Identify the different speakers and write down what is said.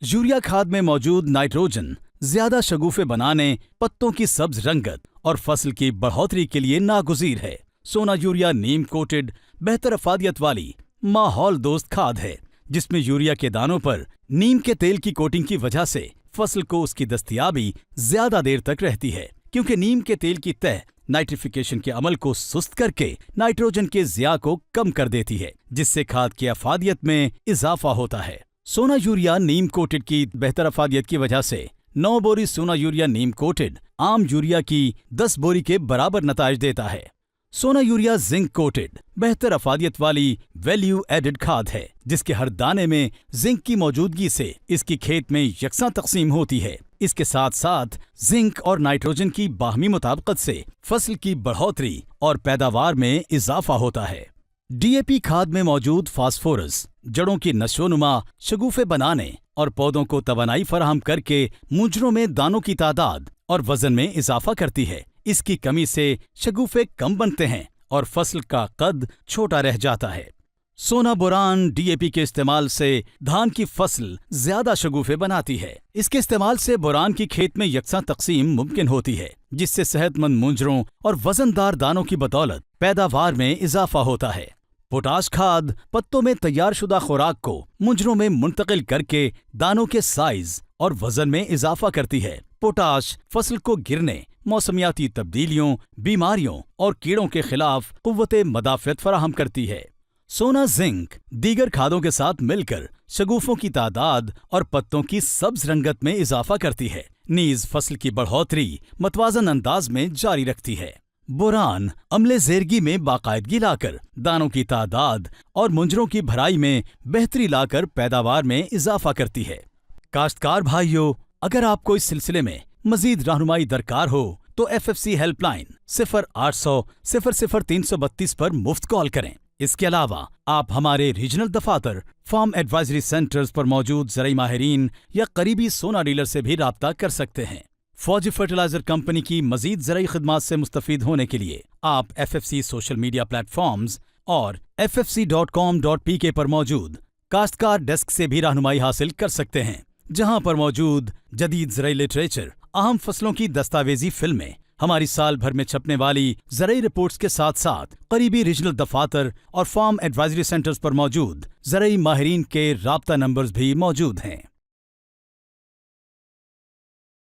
Speaker 1: Urea खाद में मौजूद नाइट्रोजन ज्यादा शगुफे बनाने, पत्तों की सब्ज रंगत और फसल की बढ़ोतरी के लिए नागुज़ीर है। सोना यूरिया नीम कोटेड बेहतर अफादियत वाली माहौल दोस्त खाद है, जिसमें यूरिया के दानों पर नीम के तेल की कोटिंग की वजह से फसल को उसकी दस्तयाबी ज्यादा देर तक रहती है, क्योंकि नीम के तेल की तह नाइट्रिफिकेशन के अमल को सुस्त करके नाइट्रोजन के ज़िया को कम कर देती है, जिससे खाद की अफादियत में इजाफा होता है। सोना यूरिया नीम कोटेड की बेहतर अफादियत की वजह से 9 बोरी सोना यूरिया नीम कोटेड आम यूरिया की 10 बोरी के बराबर नताइज देता है। सोना यूरिया जिंक कोटेड बेहतर अफादियत वाली वैल्यू एडेड खाद है, जिसके हर दाने में जिंक की मौजूदगी से इसकी खेत में यकसा तकसीम होती है। इसके साथ साथ जिंक और नाइट्रोजन की बाहमी मुताबिकत से फसल की बढ़ोतरी और पैदावार में इजाफा होता है। डीएपी खाद में मौजूद फास्फोरस जड़ों की नशोनुमा, शगुफे बनाने और पौधों को तवानाई फराहम करके मुंजरों में दानों की तादाद और वजन में इजाफा करती है। इसकी कमी से शगुफे कम बनते हैं और फसल का कद छोटा रह जाता है। सोना बोरान डीएपी के इस्तेमाल से धान की फसल ज्यादा शगुफे बनाती है। इसके इस्तेमाल से बोरान की खेत में यकसा तकसीम मुमकिन होती है, जिससे सेहतमंद मुंजरों और वजनदार दानों की बदौलत पैदावार में इजाफा होता है। पोटाश खाद पत्तों में तैयार शुदा खुराक को मुंजरों में मुंतकिल करके दानों के साइज और वजन में इजाफा करती है। पोटाश फसल को गिरने, मौसमियाती तब्दीलियों, बीमारियों और कीड़ों के खिलाफ कुव्वते मदाफ़ियत फराहम करती है। सोना जिंक दीगर खादों के साथ मिलकर शगुफों की तादाद और पत्तों की सब्ज रंगत में इजाफा करती है, नीज फसल की बढ़ोतरी मतवाजन अंदाज में जारी रखती है। बोरान अम्ले ज़ेरगी में बाकायदगी लाकर दानों की तादाद और मुंजरों की भराई में बेहतरी लाकर पैदावार में इजाफा करती है। काश्तकार भाइयों, अगर आपको इस सिलसिले में मजीद रहनुमाई दरकार हो तो FFC हेल्पलाइन 0800 00 332 पर मुफ्त कॉल करें। इसके अलावा आप हमारे रीजनल दफातर, फार्म एडवाइजरी सेंटर्स पर मौजूद ज़राई माहिरीन या करीबी सोना डीलर से भी राब्ता कर सकते हैं। फौजी फर्टिलाइजर कंपनी की मजीद ज़राई खिदमात से मुस्तफ़ीद होने के लिए आप FFC सोशल मीडिया प्लेटफॉर्म्स और ffc.com.pk पर मौजूद काश्तकार डेस्क से भी रहनुमाई हासिल कर सकते हैं, जहां पर मौजूद जदीद ज़राई लिटरेचर, अहम फसलों की दस्तावेजी फिल्में, हमारी साल भर में छपने वाली ज़राई रिपोर्ट्स के साथ साथ करीबी रीजनल दफातर और फार्म एडवाइजरी सेंटर्स पर मौजूद ज़राई माहिरीन के राब्ता नंबर्स भी मौजूद हैं।